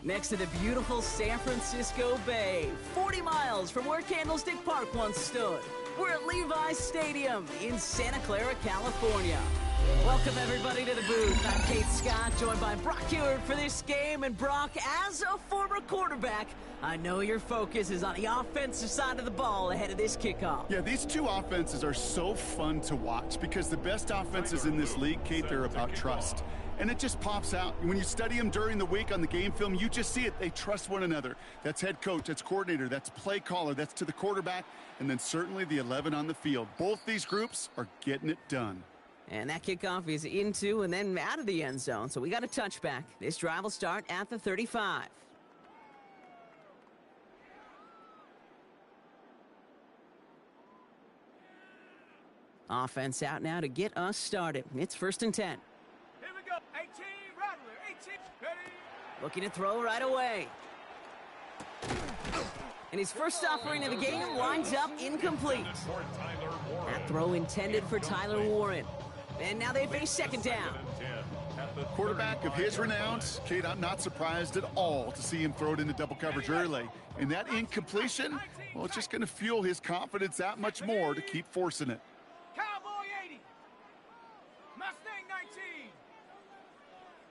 next to the beautiful San Francisco Bay, 40 miles from where Candlestick Park once stood. We're at Levi's Stadium in Santa Clara, California. Welcome, everybody, to the booth. I'm Kate Scott, joined by Brock Hewitt for this game. And Brock, as a former quarterback, I know your focus is on the offensive side of the ball ahead of this kickoff. Yeah, these two offenses are so fun to watch because the best offenses in this league, Kate, they're about trust. And it just pops out. When you study them during the week on the game film, you just see it. They trust one another. That's head coach, that's coordinator, that's play caller, that's to the quarterback, and then certainly the 11 on the field. Both these groups are getting it done. And that kickoff is into and then out of the end zone, so we got a touchback. This drive will start at the 35. Offense out now to get us started. It's 1st and 10. Here we go. 18, Rattler. 18, ready. Looking to throw right away. And his first offering of the game lines up incomplete. That throw intended for Tyler Warren. And now they face 2nd down. Quarterback of his renown, Kate, I'm not surprised at all to see him throw it into double coverage early. And that incompletion, well, it's just going to fuel his confidence that much more to keep forcing it. Cowboy 80. Mustang 19.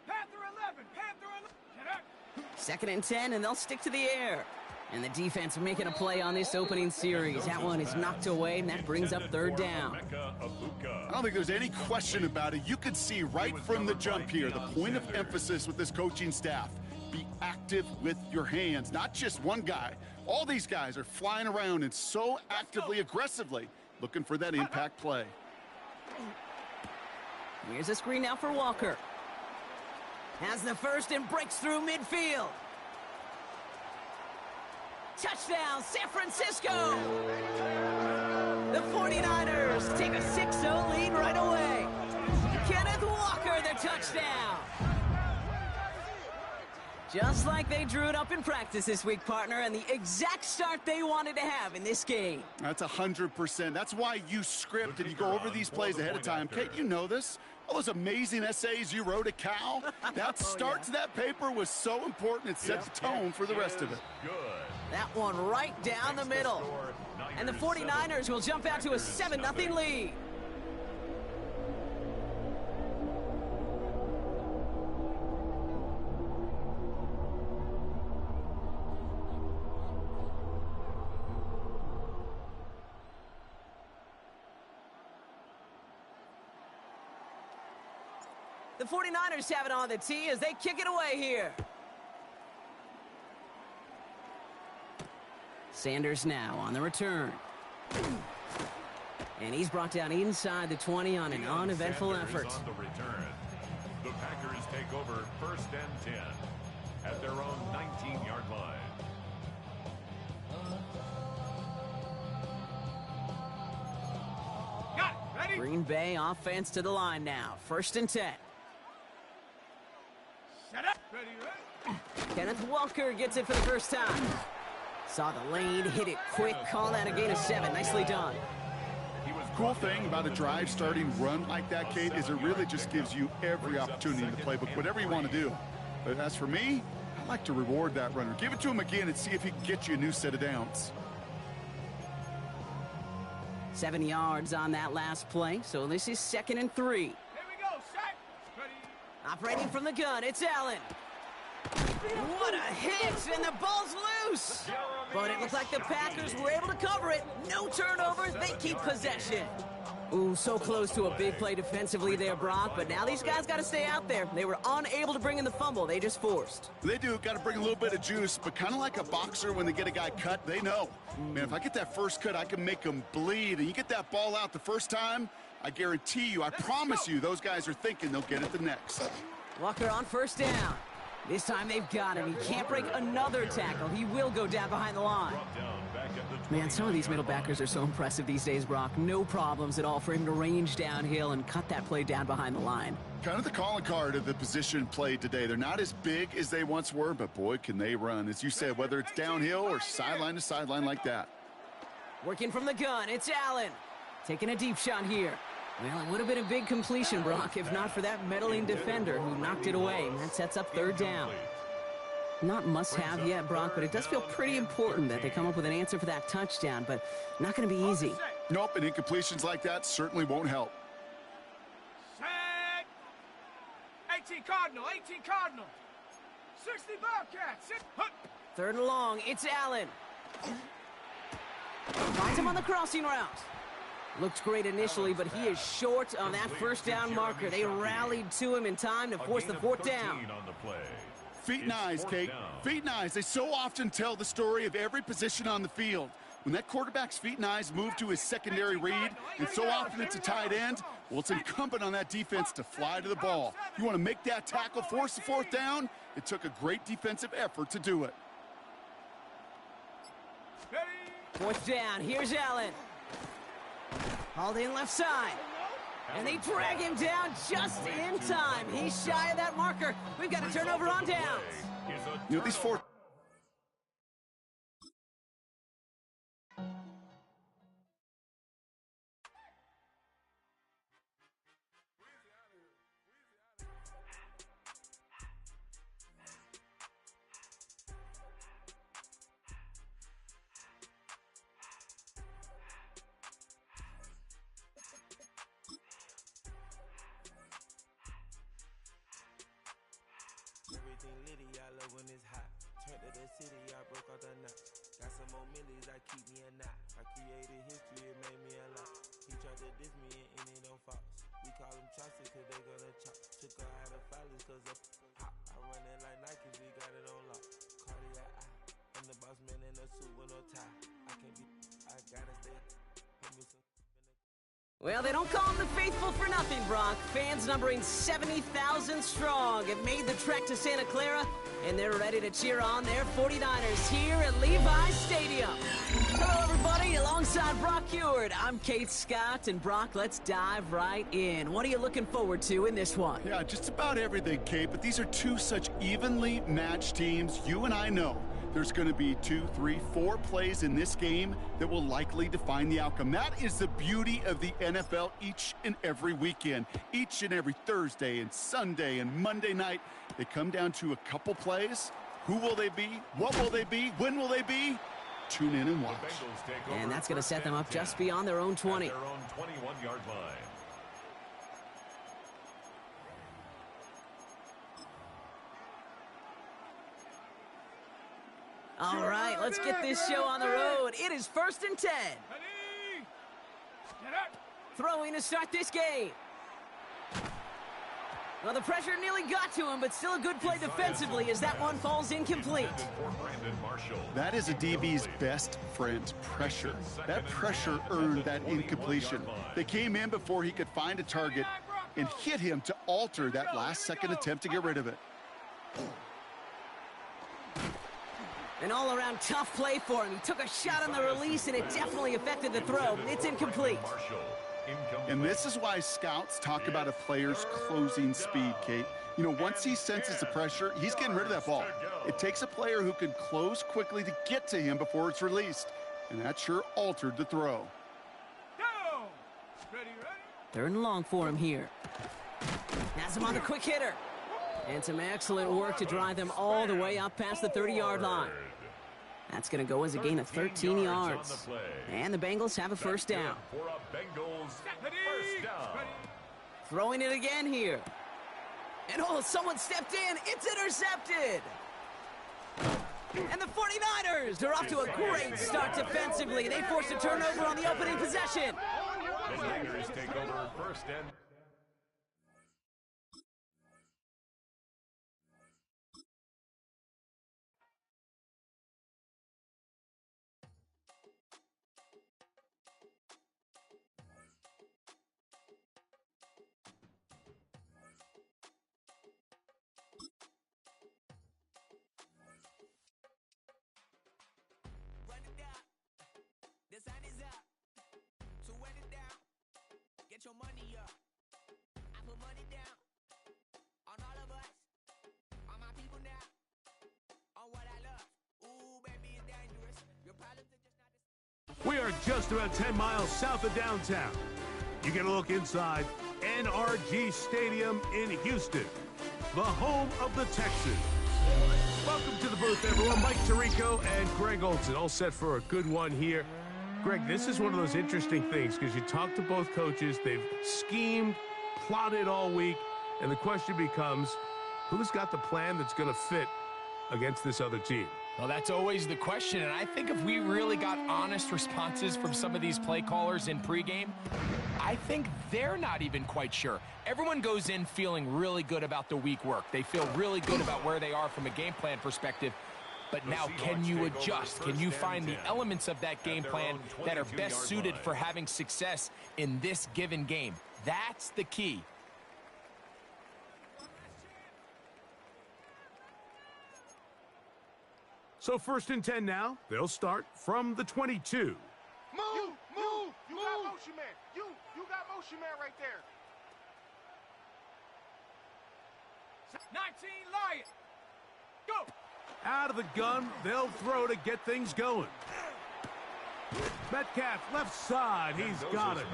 Panther 11. Panther 11. 2nd and 10, and they'll stick to the air. And the defense making a play on this opening series. That one is knocked away, and that brings up 3rd down. I don't think there's any question about it. You could see right from the jump here, the point of emphasis with this coaching staff. Be active with your hands, not just one guy. All these guys are flying around and so actively, aggressively looking for that impact play. Here's a screen now for Walker. Has the first and breaks through midfield. Touchdown, San Francisco! The 49ers take a 6-0 lead right away. Kenneth Walker, the touchdown! Just like they drew it up in practice this week, partner, and the exact start they wanted to have in this game. That's 100%. That's why you script and you go over these plays ahead of time. Kate, you know this. All those amazing essays you wrote at Cal, that start to that paper was so important. It set the tone for the rest of it. That one right down the middle. And the 49ers will jump out to a 7-0 lead. The 49ers have it on the tee as they kick it away here. Sanders now on the return. And he's brought down inside the 20 on an uneventful effort. On the return. The Packers take over 1st and 10 at their own 19-yard line. Got it. Ready. Green Bay offense to the line now. 1st and 10. Set up. Ready, ready. Kenneth Walker gets it for the first time. Saw the lane, hit it quick, call that a gain of 7. Nicely done. Cool thing about a drive starting run like that, Kate, is it really just gives you every opportunity in the playbook, whatever you want to do. But as for me, I like to reward that runner. Give it to him again and see if he can get you a new set of downs. 7 yards on that last play, so this is 2nd and 3. Here we go. Set. Ready. Operating from the gun, it's Allen. What a hit, and the ball's loose. But it looks like the Packers were able to cover it. No turnovers, they keep possession. Ooh, so close to a big play defensively there, Brock, but now these guys got to stay out there. They were unable to bring in the fumble. They just forced. They do, got to bring a little bit of juice, but kind of like a boxer when they get a guy cut, they know. Man, if I get that first cut, I can make them bleed. And you get that ball out the first time, I guarantee you, I promise you, those guys are thinking they'll get it the next. Walker on 1st down. This time they've got him. He can't break another tackle. He will go down behind the line. Man, some of these middle backers are so impressive these days, Brock. No problems at all for him to range downhill and cut that play down behind the line. Kind of the calling card of the position played today. They're not as big as they once were, but boy, can they run. As you said, whether it's downhill or sideline to sideline like that. Working from the gun, it's Allen. Taking a deep shot here. Well, it would have been a big completion, Brock, if not for that meddling defender who knocked it away. And that sets up 3rd down. Not must-have yet, Brock, but it does feel pretty important that they come up with an answer for that touchdown, but not going to be easy. Nope, and incompletions like that certainly won't help. Set. 18 Cardinal, 18 Cardinal. 60 Bobcats. Third and long, it's Allen. Finds him on the crossing route. Looked great initially, but he is short on that first down marker. They rallied to him in time to force the fourth down. Feet and eyes, Kate. Feet and eyes. They so often tell the story of every position on the field. When that quarterback's feet and eyes move to his secondary read, and so often it's a tight end, well, it's incumbent on that defense to fly to the ball. You want to make that tackle, force the fourth down? It took a great defensive effort to do it. Fourth down, here's Allen. Hauled in left side. And they drag him down just in time. He's shy of that marker. We've got a turnover on downs. You know, these four... Everything litty, I love when it's hot. Turned to the city, I broke out the knot. Got some more millies, that keep me a knot. I created history, it made me a lot. He tried to diss me and it don't false. We call them chopsticks cause they gonna chop. Took her out of filers cause of pop. I run it like Nike, we got it on lock. Cardiac eye. I'm the boss man in a suit with no tie. I can't be, I gotta stay. Well, they don't call him the faithful for nothing, Brock. Fans numbering 70,000 strong have made the trek to Santa Clara, and they're ready to cheer on their 49ers here at Levi's Stadium. Hello, everybody. Alongside Brock Heward, I'm Kate Scott, and Brock, let's dive right in. What are you looking forward to in this one? Yeah, just about everything, Kate, but these are two such evenly matched teams. You and I know there's going to be 2, 3, 4 plays in this game that will likely define the outcome. That is the beauty of the NFL each and every weekend. Each and every Thursday and Sunday and Monday night, they come down to a couple plays. Who will they be? What will they be? When will they be? Tune in and watch. And that's going to set them up just beyond their own 20. Their own 21-yard line. All right, let's get this show on the road. It is 1st and 10. Throwing to start this game. Well, the pressure nearly got to him, but still a good play defensively as that one falls incomplete. That is a DB's best friend, pressure. That pressure earned that incompletion. They came in before he could find a target and hit him to alter that last-second attempt to get rid of it. An all-around tough play for him. He took a shot on the release, and it definitely affected the throw. It's incomplete. And this is why scouts talk about a player's closing speed, Kate. You know, once he senses the pressure, he's getting rid of that ball. It takes a player who can close quickly to get to him before it's released. And that sure altered the throw. Third and long for him here. Has him on the quick hitter. And some excellent work to drive them all the way up past the 30-yard line. That's going to go as a gain of 13 yards. And the Bengals have a first down. Throwing it again here. And oh, someone stepped in. It's intercepted. And the 49ers are off to a great start defensively. They forced a turnover on the opening possession. The Niners take over 1st and... Get your money up. I put money down on all of us, on my people now, on what I love. Ooh, baby, it's dangerous. Your problems are just not the... We are just about 10 miles south of downtown. You get a look inside NRG Stadium in Houston, the home of the Texans. Welcome to the booth, everyone. Mike Tirico and Greg Olson, all set for a good one here. Greg, this is one of those interesting things because you talk to both coaches. They've schemed, plotted all week, and the question becomes, who's got the plan that's going to fit against this other team? Well, that's always the question, and I think if we really got honest responses from some of these play callers in pregame, I think they're not even quite sure. Everyone goes in feeling really good about the week work. They feel really good about where they are from a game plan perspective. But now, can you adjust? Can you find the elements of that game plan that are best suited for having success in this given game? That's the key. So 1st and 10 now. They'll start from the 22. Move! You got motion man. You got motion man right there. 19 Lion. Go! Out of the gun, they'll throw to get things going. Metcalf, left side, he's got it.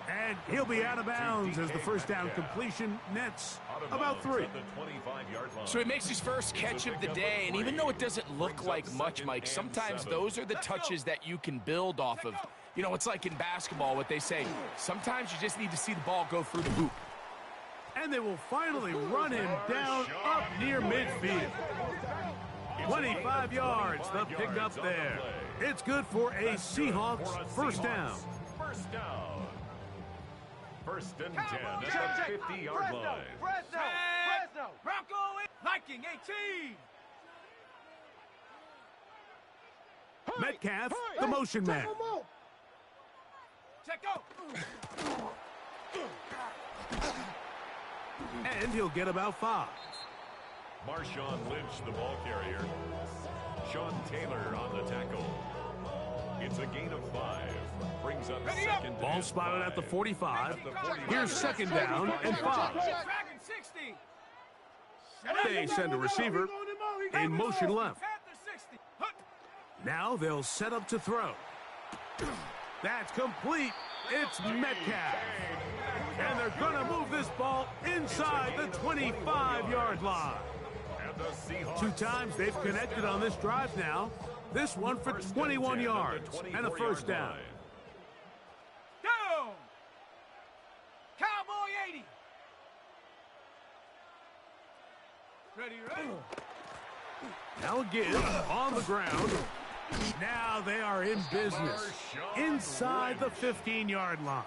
And he'll be out of bounds as the first down completion nets about 3. So he makes his first catch of the day, and even though it doesn't look like much, Mike, sometimes those are the touches that you can build off of. You know, it's like in basketball, what they say, sometimes you just need to see the ball go through the hoop. And they will finally run him down up near midfield. 25 yards, the pickup there. It's good for a Seahawks first down. First and 10 at the 50-yard line. Fresno. Bronco Viking 18. Metcalf, the motion man. Check out. And he'll get about 5. Marshawn Lynch, the ball carrier. Sean Taylor on the tackle. It's a gain of 5. Brings up second. Ball spotted at the 45. Here's second down and 5. They send a receiver in motion left. Now they'll set up to throw. That's complete. It's Metcalf. And they're going to move this ball inside the 25-yard line. 2 times they've connected on this drive now. This one for 21 yards and a first down. Down. Cowboy 80. Ready. Now again, on the ground. Now they are in business. Inside the 15-yard line.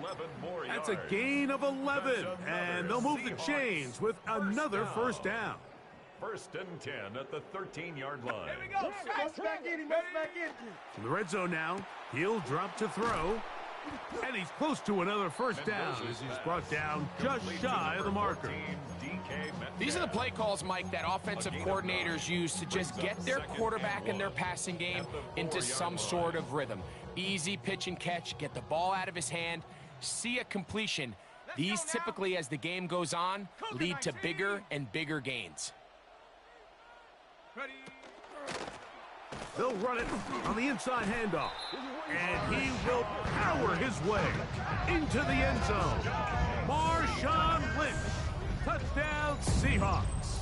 11 more yards. That's a gain of 11. And they'll move the chains with another first down. First and 10 at the 13-yard line. Here we go. Back in. In the red zone now, he'll drop to throw. And he's close to another first down as he's brought down just shy of the marker. These are the play calls, Mike, that offensive coordinators use to just get their quarterback and their passing game into some sort of rhythm. Easy pitch and catch, get the ball out of his hand, see a completion. These typically, as the game goes on, lead to bigger and bigger gains. They'll run it on the inside handoff. And he will power his way into the end zone. Marshawn Lynch. Touchdown, Seahawks.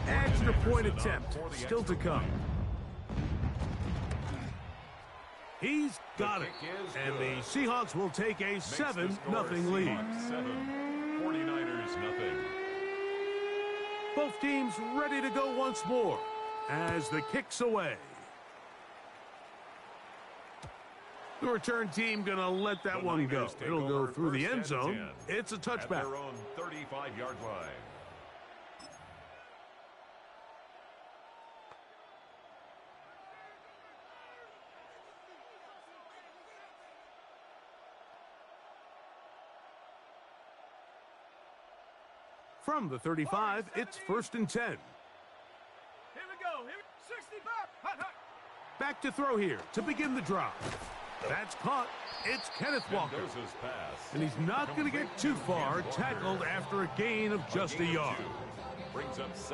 Extra point attempt still to come. He's got it. And the Seahawks will take a 7-0 lead. 49ers nothing. Both teams ready to go once more as the kick's away. The return team going to let that one go. It'll go through the end zone. It's a touchback. At their own 35-yard line. From the 35, it's first and 10. Here we go. 65. Hot. Back to throw here to begin the drive. That's caught. It's Kenneth Walker. And he's not going to get too far, tackled after a gain of just a yard.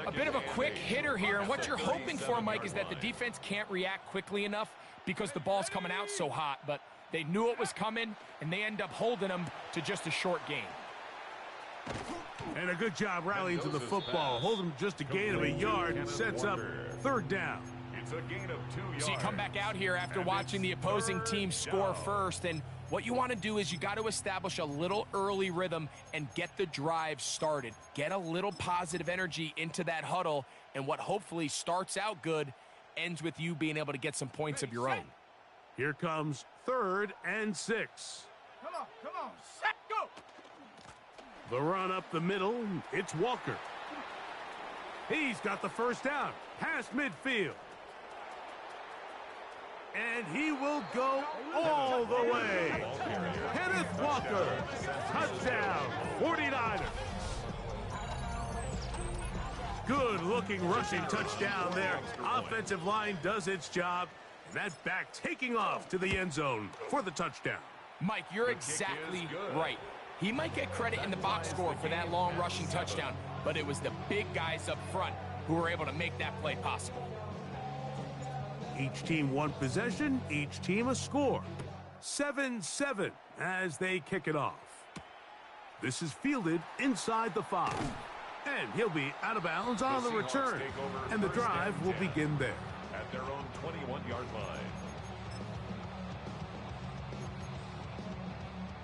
A bit of a quick hitter here, and what you're hoping for, Mike, is that the defense can't react quickly enough because the ball's coming out so hot, but they knew it was coming, and they end up holding them to just a short gain. And a good job rallying to the football. Hold him just a gain of a yard and sets up third down. It's a gain of 2 yards. So you come back out here after watching the opposing team score first, and what you want to do is you got to establish a little early rhythm and get the drive started. Get a little positive energy into that huddle, and what hopefully starts out good ends with you being able to get some points of your own. Here comes 3rd and 6. Come on, set, go! The run up the middle, it's Walker. He's got the first down, past midfield. And he will go all the way. Kenneth Walker, touchdown, 49ers. Good-looking rushing touchdown there. Offensive line does its job. And that back taking off to the end zone for the touchdown. Mike, you're exactly right. He might get credit in the box score for that long rushing touchdown, but it was the big guys up front who were able to make that play possible. Each team one possession, each team a score. 7-7 as they kick it off. This is fielded inside the 5. And he'll be out of bounds on the return. And the drive will begin there. At their own 21-yard line.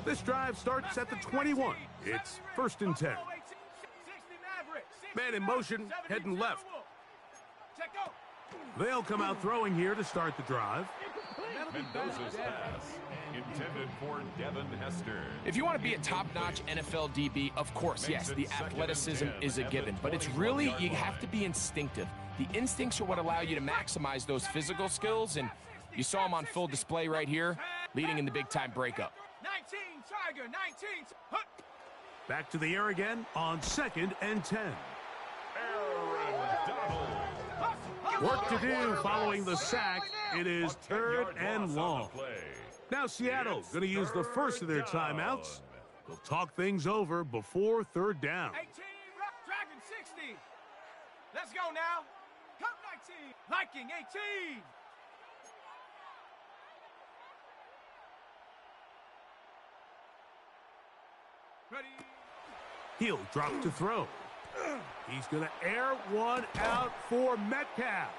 This drive starts at the 21. It's 1st and 10. Man in motion, heading left. They'll come out throwing here to start the drive. Mendoza's pass, intended for Devin Hester. If you want to be a top-notch NFL DB, of course, yes, the athleticism is a given. But it's really, you have to be instinctive. The instincts are what allow you to maximize those physical skills, and you saw them on full display right here, leading in the big-time breakup. 19, Tiger, 19. Back to the air again on 2nd and 10. Work to do following the sack. It is 3rd and long. Now Seattle going to use the first of their timeouts. They'll talk things over before 3rd down. 18, Dragon 60. Let's go now. Cup 19, Viking 18. Ready. He'll drop to throw. He's going to air one out for Metcalf.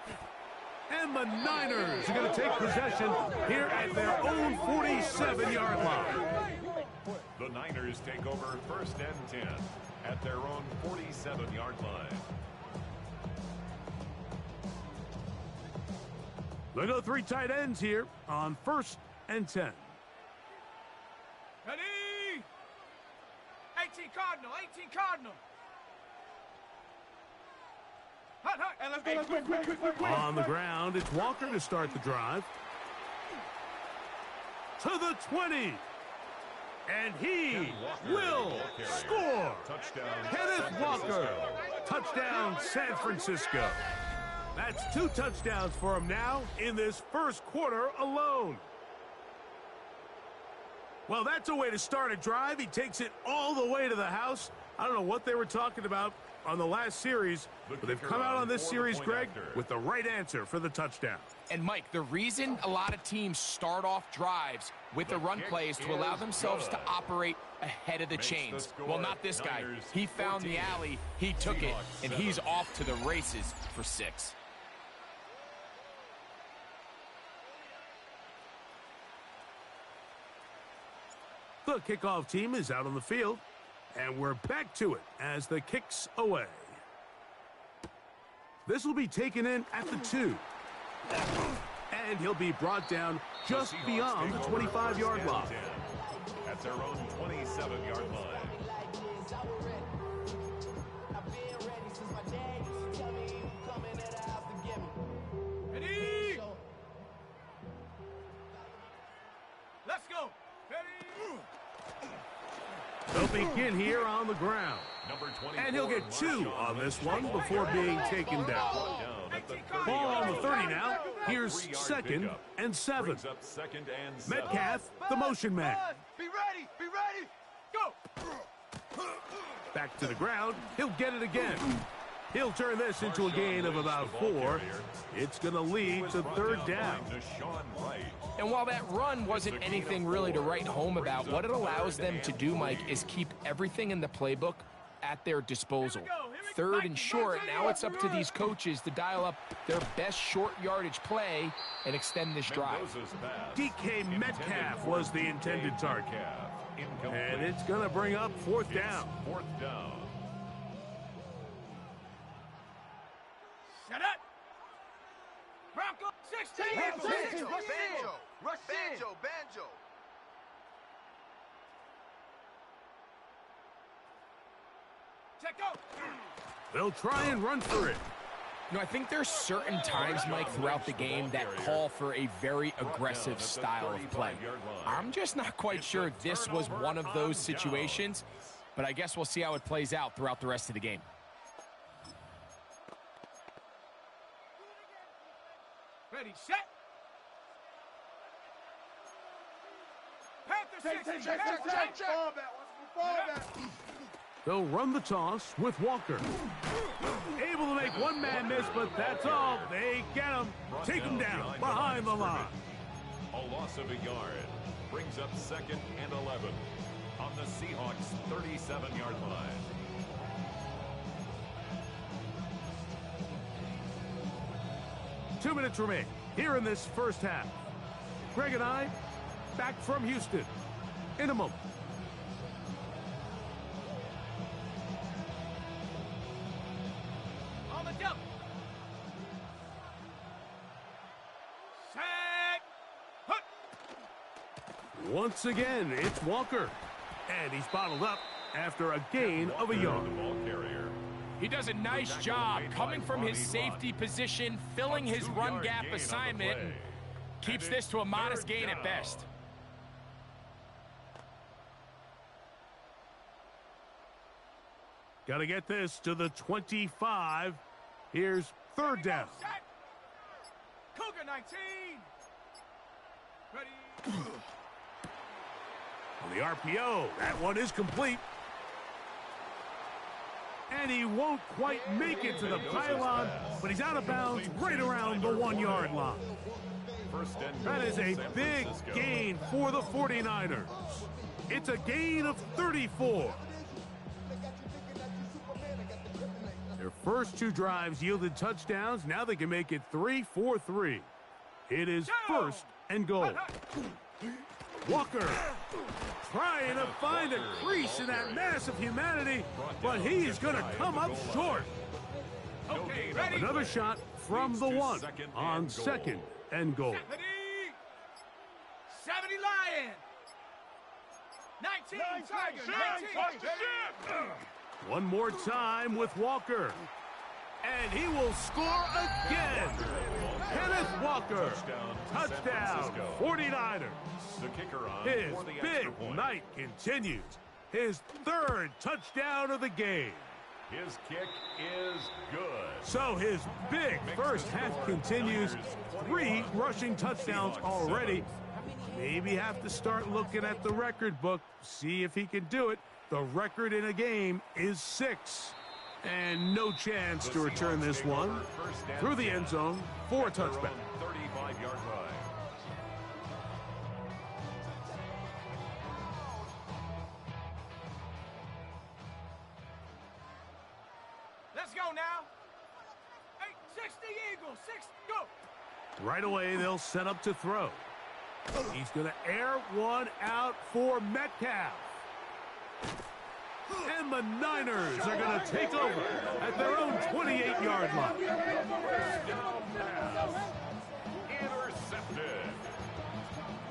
And the Niners are going to take possession here at their own 47-yard line. The Niners take over 1st and 10 at their own 47-yard line. They go 3 tight ends here on 1st and 10. Ready? 18 Cardinal, 18 Cardinal. And let's go, quick. On the ground, it's Walker to start the drive. To the 20. And he will score. Touchdown. Kenneth Walker. Touchdown, San Francisco. That's 2 touchdowns for him now in this first quarter alone. Well, that's a way to start a drive. He takes it all the way to the house. I don't know what they were talking about on the last series, but they've come out on this series, Greg, with the right answer for the touchdown. And, Mike, the reason a lot of teams start off drives with the run play is to allow themselves to operate ahead of the chains. Well, not this guy. He found the alley, he took it, and he's off to the races for 6. The kickoff team is out on the field, and we're back to it as the kick's away. This will be taken in at the 2. And he'll be brought down just beyond the 25-yard line. At their own 27-yard line. Ready? Let's go. Ready? They'll begin here on the ground. And he'll get 2 on this one before being taken down. Ball on the 30 now. Here's 2nd and 7. Metcalf, the motion man. Be ready, go! Back to the ground. He'll get it again. He'll turn this into a gain of about 4. It's going to lead to third down. And while that run wasn't anything really to write home about, what it allows them to do, Mike, is keep everything in the playbook at their disposal. Third and short, now it's up to these coaches to dial up their best short yardage play and extend this drive. DK Metcalf was the intended target. And it's going to bring up fourth down. Set up. Bronco 16. Banjo. Check out. They'll try and run for it. You know, I think there's certain times, Mike, throughout the game that call for a very aggressive style of play. I'm just not quite sure this was one of those situations, but I guess we'll see how it plays out throughout the rest of the game. Ready, set. Panther 16. Check. They'll run the toss with Walker. Able to make one man miss, but that's all. They get him. Take him down behind the line. A loss of a yard brings up 2nd and 11 on the Seahawks' 37-yard line. Two minutes remain here in this first half. Greg and I back from Houston in a moment. On the double. Set. Put. Once again, it's Walker. And he's bottled up after a gain of a yard. He does a nice job coming from his safety position, filling his run gap assignment, keeps this to a modest gain at best. Got to get this to the 25. Here's third down. Set. Cougar 19. Ready. On the RPO, that one is complete. And he won't quite make it to the pylon, but he's out of bounds right around the 1-yard line. That is a big gain for the 49ers. It's a gain of 34. Their first 2 drives yielded touchdowns. Now they can make it 3-4-3. It is first and goal. Walker trying to find a crease in that mass of humanity, but he's going to come up short. Okay, ready. Another shot from the 1 on 2nd and goal. 70 Lion. 19 Tiger. 19. One more time with Walker. And he will score again. Kenneth Walker. Touchdown, 49ers. His big night continues. His 3rd touchdown of the game. His kick is good. So his big first half continues. 3 rushing touchdowns already. Maybe have to start looking at the record book, see if he can do it. The record in a game is 6. And no chance to return this one through the end zone for a touchback. 35-yard line. Let's go now. 860 Eagles. 6 go. Right away, they'll set up to throw. He's going to air one out for Metcalf. And the Niners are going to take over at their own 28-yard line. Intercepted.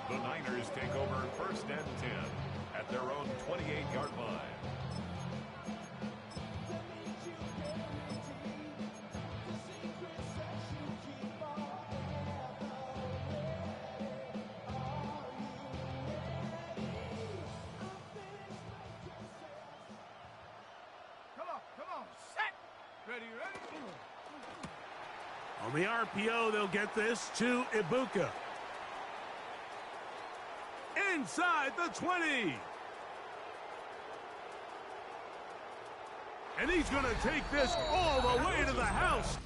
The Niners take over 1st and 10 at their own 28-yard line. On the RPO, they'll get this to Ibuka. Inside the 20. And he's going to take this all the way to the house.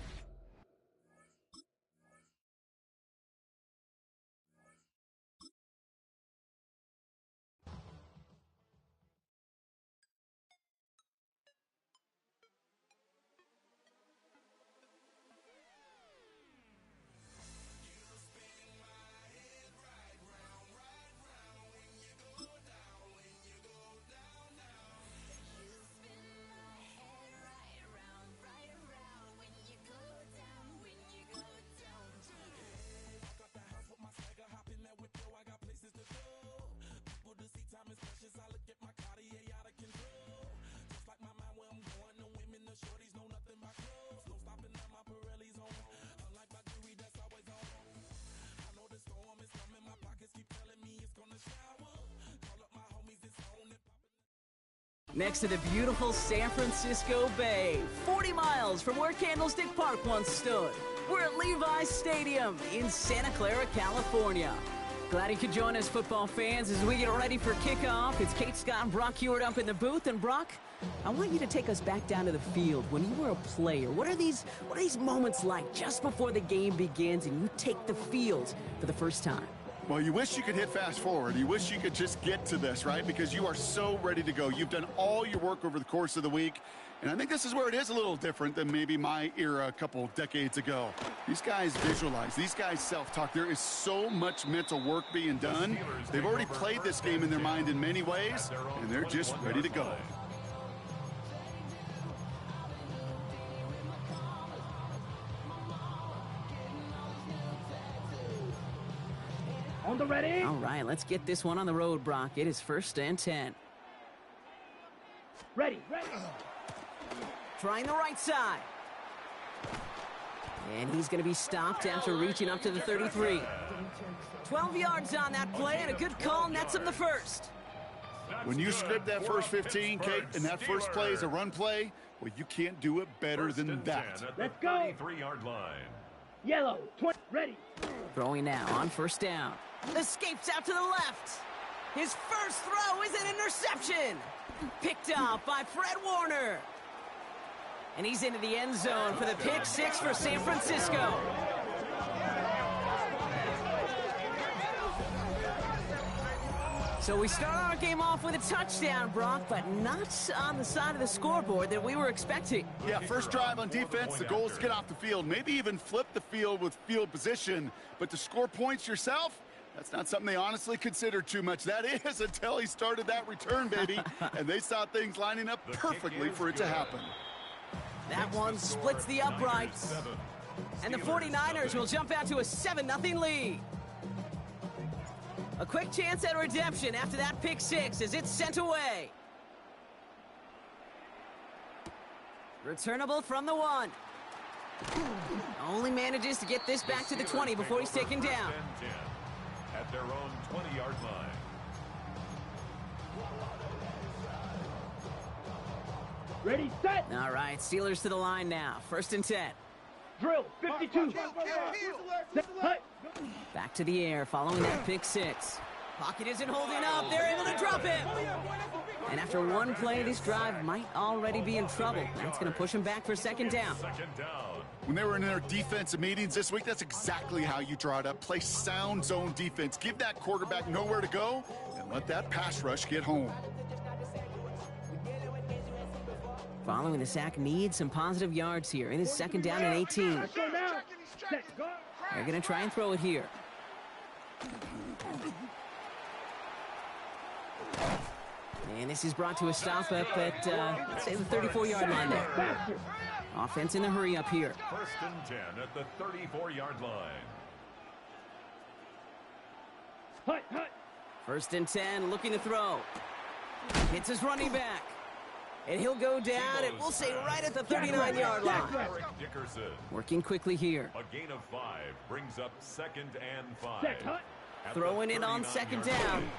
Next to the beautiful San Francisco Bay, 40 miles from where Candlestick Park once stood. We're at Levi's Stadium in Santa Clara, California. Glad you could join us, football fans, as we get ready for kickoff. It's Kate Scott and Brock Hewitt up in the booth. And Brock, I want you to take us back down to the field. When you were a player, what are these moments like just before the game begins and you take the field for the first time? Well, you wish you could hit fast forward. You wish you could just get to this, right? Because you are so ready to go. You've done all your work over the course of the week. And I think this is where it is a little different than maybe my era a couple decades ago. These guys visualize. These guys self-talk. There is so much mental work being done. They've already played this game in their mind in many ways, and they're just ready to go. On the ready. All right, let's get this one on the road, Brock. It is 1st and 10. Ready, ready. Trying the right side. And he's going to be stopped after reaching up to the 33. 12 yards on that play, and a good call nets him the first. When you script that first 15, Kate, and that first play is a run play, well, you can't do it better than that. Let's go. 33-yard line. Yellow, 20, ready. Throwing now on 1st down. Escapes out to the left. His first throw is an interception. Picked up by Fred Warner. And he's into the end zone for the pick six for San Francisco. So we start our game off with a touchdown, Brock, but not on the side of the scoreboard that we were expecting. Yeah, first drive on defense, the goal is to get off the field, maybe even flip the field with field position, but to score points yourself, that's not something they honestly considered too much. That is until he started that return, baby, and they saw things lining up perfectly for it to happen. That one splits the uprights, and the 49ers will jump out to a 7-0 lead. A quick chance at redemption after that pick six as it's sent away. Returnable from the 1. Only manages to get this back to the 20 before he's taken down. At their own 20-yard line. Ready, set. All right, Steelers to the line now. 1st and 10. Drill, 52. Back to the air following that pick six. Pocket isn't holding up. They're able to drop him. And after one play, this drive might already be in trouble. That's going to push him back for 2nd down. When they were in their defensive meetings this week, that's exactly how you draw it up. Play sound zone defense. Give that quarterback nowhere to go and let that pass rush get home. Following the sack, needs some positive yards here. It is 2nd down and 18. They're going to try and throw it here. And this is brought to a stop up at, let's say, the 34-yard line there. Offense in the hurry up here. 1st and 10 at the 34-yard line. 1st and 10, looking to throw. Hits his running back. And he'll go down, and we'll say right at the 39-yard line. Working quickly here. A gain of 5 brings up 2nd and 5. Throwing it on 2nd down.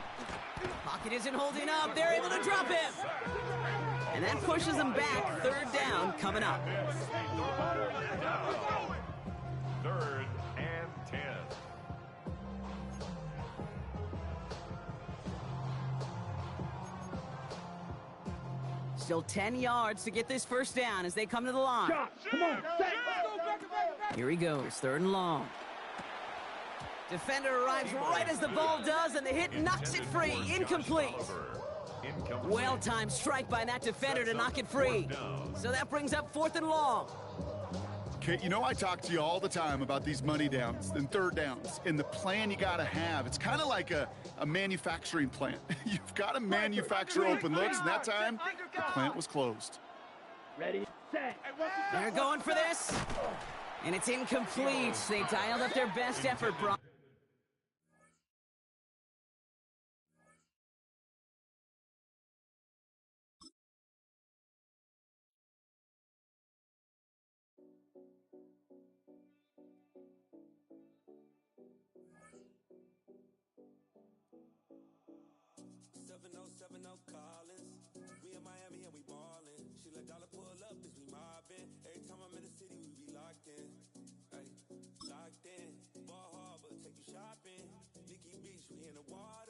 Pocket isn't holding up. They're able to drop him. And that pushes them back. 3rd down coming up. 3rd and 10. Still 10 yards to get this first down as they come to the line. Shot. Come on. Set. Here he goes, 3rd and long. Defender arrives right as the ball does, and the hit knocks it free. Incomplete. Well-timed strike by that defender to knock it free. So that brings up 4th and long. Kate, you know I talk to you all the time about these money downs and 3rd downs and the plan you got to have. It's kind of like a manufacturing plant. You've got to manufacture open looks, and that time, the plant was closed. Ready, set. They're going for this, and it's incomplete. They dialed up their best effort, Brock. Collins. We in Miami and we ballin'. She let dollar pull up as we mobbin'. Every time I'm in the city, we be locked in. Ay, locked in. Ball harbor, take you shopping. Nikki Beach, we in the water.